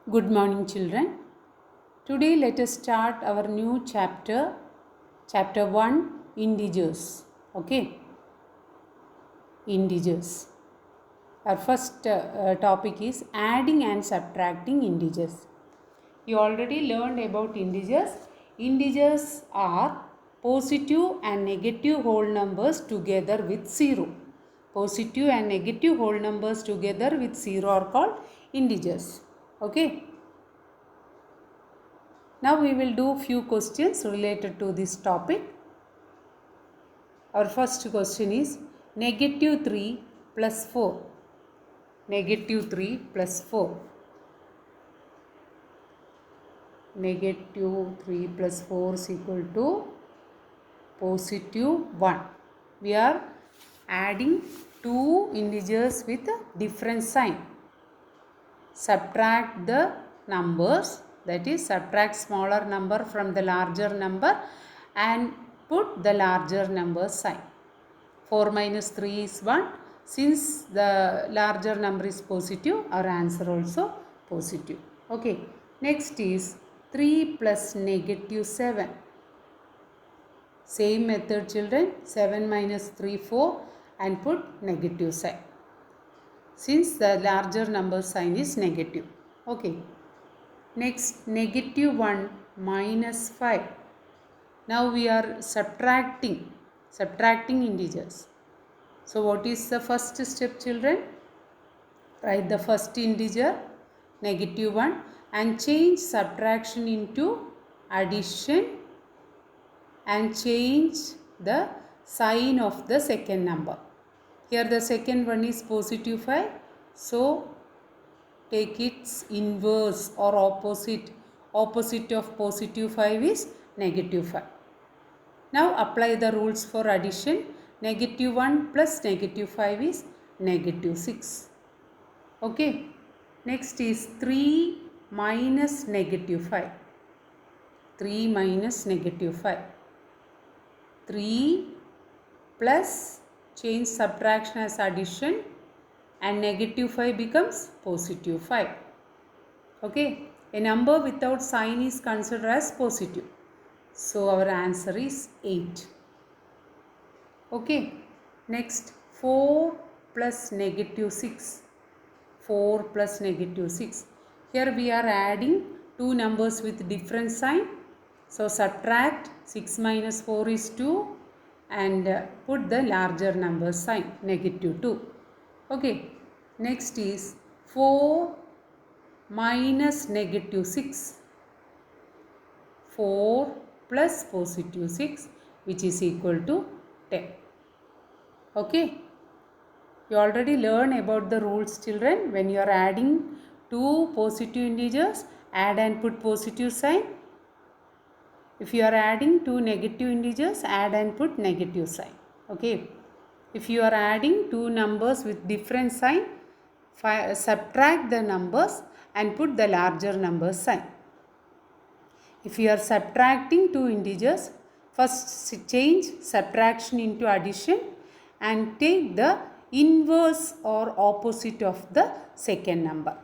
Good morning, children. Today, let us start our new chapter, chapter 1, integers. Okay, integers. Our first topic is adding and subtracting integers. You already learned about integers. Integers are positive and negative whole numbers together with 0. Positive and negative whole numbers together with 0 are called integers. Okay. Now we will do few questions related to this topic. Our first question is negative 3 plus 4. Negative 3 plus 4. Negative 3 plus 4 is equal to positive 1. We are adding two integers with a different sign. Subtract the numbers, that is subtract smaller number from the larger number and put the larger number sign. 4 minus 3 is 1. Since the larger number is positive, our answer also positive. Okay. Next is 3 plus negative 7. Same method, children. 7 minus 3, 4 and put negative sign. Since the larger number sign is negative. Okay. Next, negative 1 minus 5. Now we are subtracting integers. So what is the first step, children? Write the first integer, negative 1, and change subtraction into addition and change the sign of the second number. Here the second one is positive 5. So take its inverse or opposite. Opposite of positive 5 is negative 5. Now apply the rules for addition. Negative 1 plus negative 5 is negative 6. Okay. Next is 3 minus negative 5. 3 minus negative 5. 3 plus change subtraction as addition and negative 5 becomes positive 5. Okay. A number without sign is considered as positive. So our answer is 8. Okay. Next, 4 plus negative 6. 4 plus negative 6. Here we are adding two numbers with different sign. So subtract 6 minus 4 is 2 and put the larger number sign, negative 2. Okay. Next is 4 minus negative 6. 4 plus positive 6, which is equal to 10. Okay. You already learned about the rules, children. When you are adding two positive integers, add and put positive sign. If you are adding two negative integers, add and put negative sign. Okay. If you are adding two numbers with different sign, subtract the numbers and put the larger number sign. If you are subtracting two integers, first change subtraction into addition and take the inverse or opposite of the second number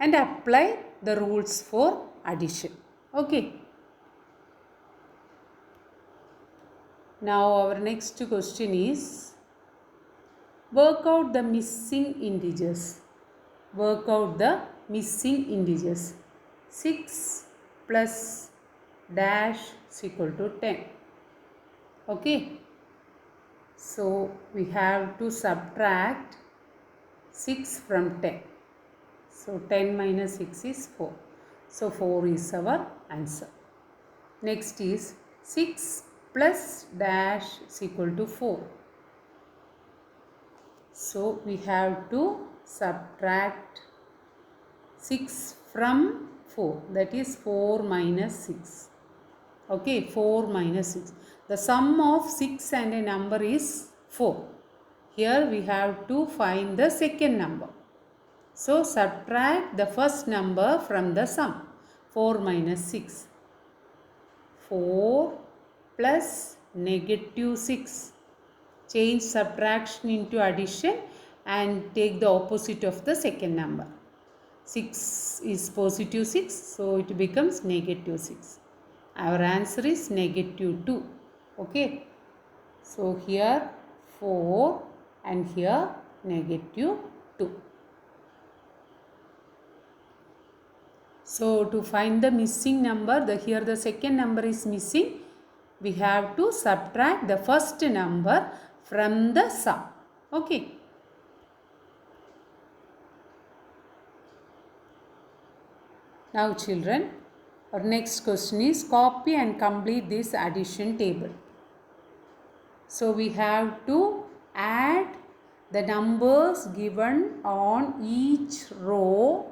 and apply the rules for addition. Okay. Now our next question is work out the missing integers. Work out the missing integers. 6 plus dash is equal to 10. Okay. So we have to subtract 6 from 10. So 10 minus 6 is 4. So 4 is our answer. Next is 6 plus dash is equal to 4. So we have to subtract 6 from 4, that is 4 minus 6. Okay, 4 minus 6. The sum of 6 and a number is 4. Here we have to find the second number. So subtract the first number from the sum. 4 minus 6. 4 plus negative 6. Change subtraction into addition and take the opposite of the second number. 6 is positive 6, so it becomes negative 6. Our answer is negative 2. Okay. So here 4 and here negative 2. So to find the missing number, here the second number is missing. We have to subtract the first number from the sum. Okay. Now children, our next question is copy and complete this addition table. So we have to add the numbers given on each row.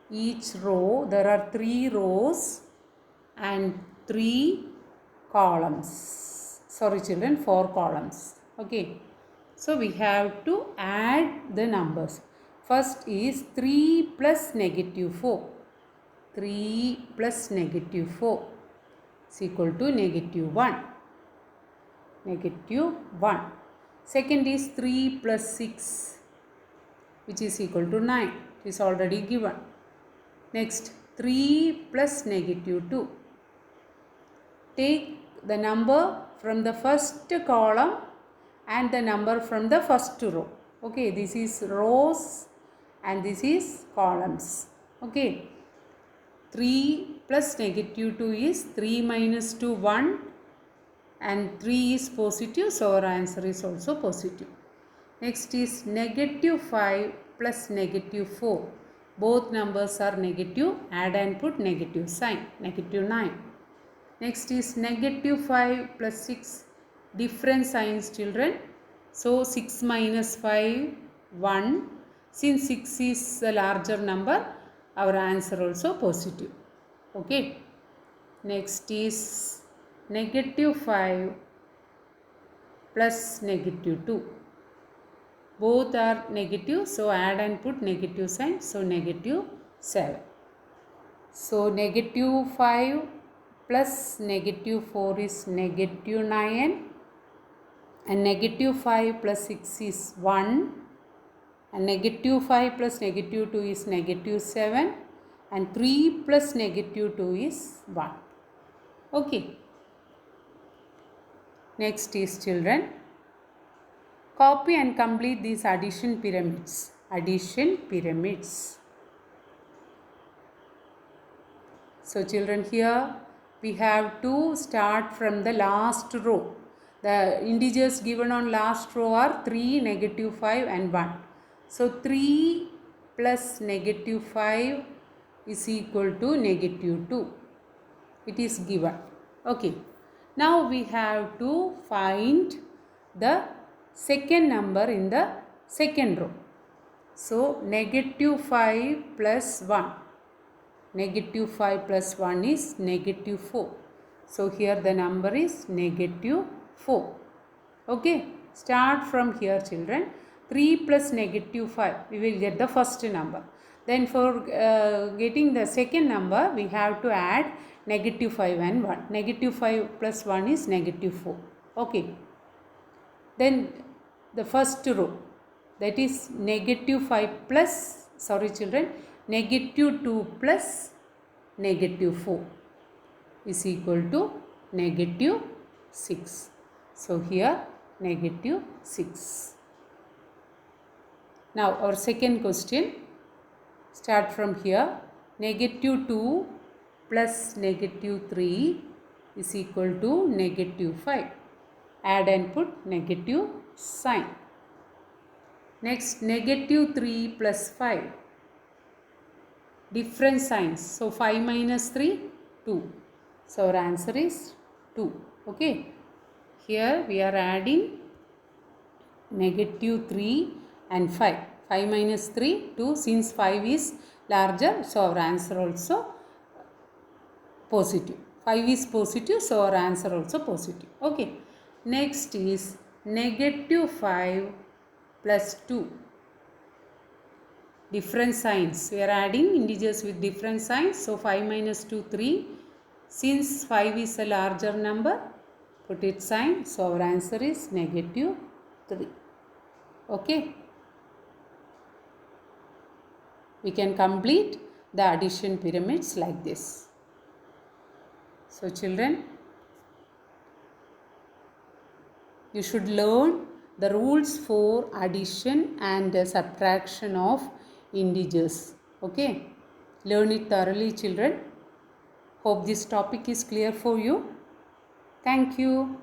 There are 3 rows and 3 columns. Sorry children, 4 columns. Okay. So we have to add the numbers. First is 3 plus negative 4. 3 plus negative 4 is equal to negative 1. Negative 1. Second is 3 plus 6, which is equal to 9. It is already given. Next, 3 plus negative 2. Take the number from the first column and the number from the first row. Okay, this is rows and this is columns. Okay, 3 plus negative 2 is 3 minus 2, 1. And 3 is positive, so our answer is also positive. Next is negative 5 plus negative 4. Both numbers are negative. Add and put negative sign. Negative 9. Next is negative 5 plus 6. Different signs children. So 6 minus 5, 1. Since 6 is a larger number, our answer also positive. Okay. Next is negative 5 plus negative 2. Both are negative, so add and put negative sign, so negative 7. So negative 5 plus negative 4 is negative 9 and negative 5 plus 6 is 1 and negative 5 plus negative 2 is negative 7 and 3 plus negative 2 is 1. Okay. Next is children, copy and complete these addition pyramids. Addition pyramids. So children, here we have to start from the last row. The integers given on last row are 3, negative 5 and 1. So 3 plus negative 5 is equal to negative 2. It is given. Okay. Now we have to find the second number in the second row. So negative 5 plus 1. Negative 5 plus 1 is negative 4. So here the number is negative 4. Okay. Start from here children. 3 plus negative 5. We will get the first number. Then for getting the second number, we have to add negative 5 and 1. Negative 5 plus 1 is negative 4. Okay. Then the first row, that is negative 5 plus, sorry children, negative 2 plus negative 4 is equal to negative 6. So here negative 6. Now our second question, start from here. Negative 2 plus negative 3 is equal to negative 5. Add and put negative sign. Next, negative 3 plus 5. Different signs. So 5 minus 3, 2. So our answer is 2. Okay. Here we are adding negative 3 and 5. 5 minus 3, 2. Since 5 is larger, so our answer also positive. 5 is positive, so our answer also positive. Okay. Next is negative 5 plus 2. Different signs. We are adding integers with different signs. So 5 minus 2, 3. Since 5 is a larger number, put its sign. So our answer is negative 3. Okay. we can complete the addition pyramids like this. So children, you should learn the rules for addition and subtraction of integers. Okay, learn it thoroughly children. Hope this topic is clear for you. Thank you.